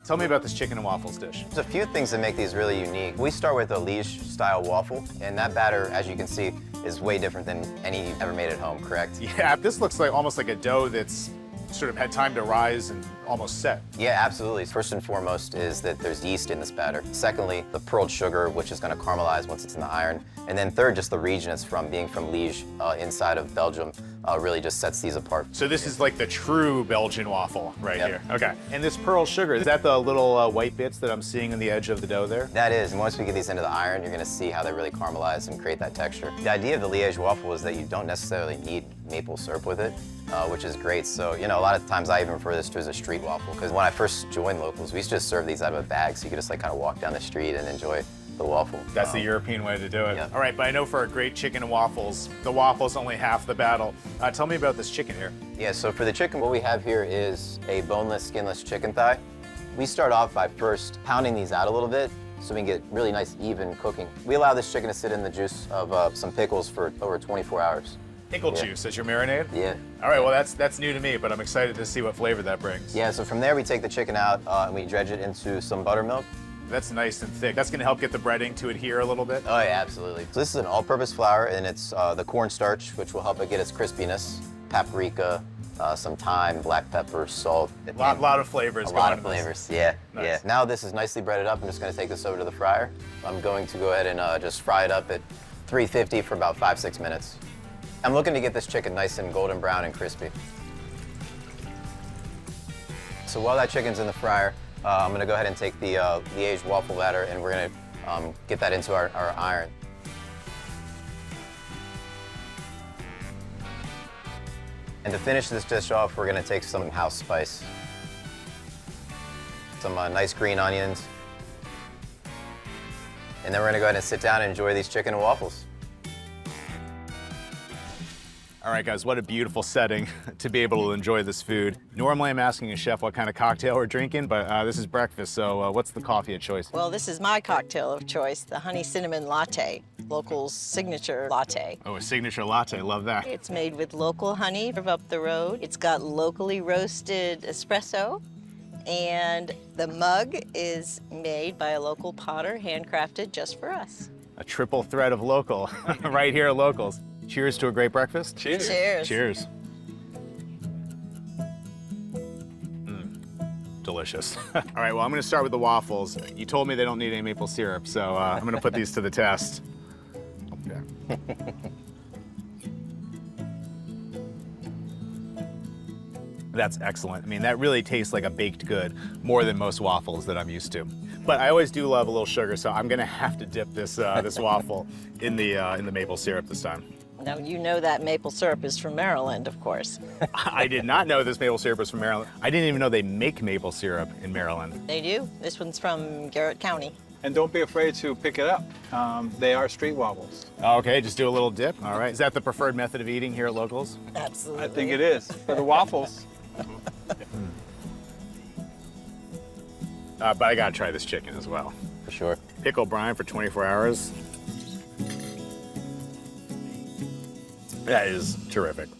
Tell me about this chicken and waffles dish. There's a few things that make these really unique. We start with a Liège-style waffle, and that batter, as you can see, is way different than any you've ever made at home, correct? Yeah, this looks like almost like a dough that's sort of had time to rise and almost set. Yeah, absolutely. First and foremost is that there's yeast in this batter. Secondly, the pearled sugar, which is going to caramelize once it's in the iron. And then third, just the region it's from, being from Liège, inside of Belgium, really just sets these apart. So this is like the true Belgian waffle right Yep. here. Okay. And this pearl sugar, is that the little white bits that I'm seeing on the edge of the dough there? That is, and once we get these into the iron, you're going to see how they really caramelize and create that texture. The idea of the Liège waffle is that you don't necessarily need maple syrup with it, which is great. So, you know, a lot of times I even refer this to as a street waffle, because when I first joined Locals, we used to just serve these out of a bag, so you could just like kind of walk down the street and enjoy the waffle. That's the European way to do it. Yeah. All right, but I know for a great chicken and waffles, the waffle's only half the battle. Tell me about this chicken here. Yeah, so for the chicken, what we have here is a boneless, skinless chicken thigh. We start off by first pounding these out a little bit so we can get really nice, even cooking. We allow this chicken to sit in the juice of some pickles for over 24 hours. Pickle juice as your marinade? Yeah. All right, well, that's new to me, but I'm excited to see what flavor that brings. Yeah, so from there we take the chicken out and we dredge it into some buttermilk. That's nice and thick. That's gonna help get the breading to adhere a little bit. Oh yeah, absolutely. So this is an all-purpose flour, and it's the cornstarch, which will help it get its crispiness, paprika, some thyme, black pepper, salt. A lot of flavors A going lot of into this. flavors, yeah, Nice. yeah. Now this is nicely breaded up. I'm just gonna take this over to the fryer. I'm going to go ahead and just fry it up at 350 for about 5-6 minutes. I'm looking to get this chicken nice and golden brown and crispy. So while that chicken's in the fryer, I'm gonna go ahead and take the Liège waffle batter and we're gonna get that into our iron. And to finish this dish off, we're gonna take some house spice. Some nice green onions. And then we're gonna go ahead and sit down and enjoy these chicken and waffles. All right, guys, what a beautiful setting to be able to enjoy this food. Normally, I'm asking a chef what kind of cocktail we're drinking, but this is breakfast, so what's the coffee of choice? Well, this is my cocktail of choice, the honey cinnamon latte, Local's signature latte. Oh, a signature latte, love that. It's made with local honey from up the road. It's got locally roasted espresso, and the mug is made by a local potter, handcrafted just for us. A triple threat of local, right here at Locals. Cheers to a great breakfast. Cheers. Cheers. Cheers. Delicious. All right, well, I'm gonna start with the waffles. You told me they don't need any maple syrup, so I'm gonna put these to the test. Okay. That's excellent. I mean, that really tastes like a baked good, more than most waffles that I'm used to. But I always do love a little sugar, so I'm gonna have to dip this this waffle in the maple syrup this time. Now, you know that maple syrup is from Maryland, of course. I did not know this maple syrup was from Maryland. I didn't even know they make maple syrup in Maryland. They do. This one's from Garrett County. And don't be afraid to pick it up. They are street waffles. Okay, just do a little dip. All right. Is that the preferred method of eating here at Locals? Absolutely. I think it is. For the waffles, But I gotta try this chicken as well. For sure. Pickle brine for 24 hours. That is terrific.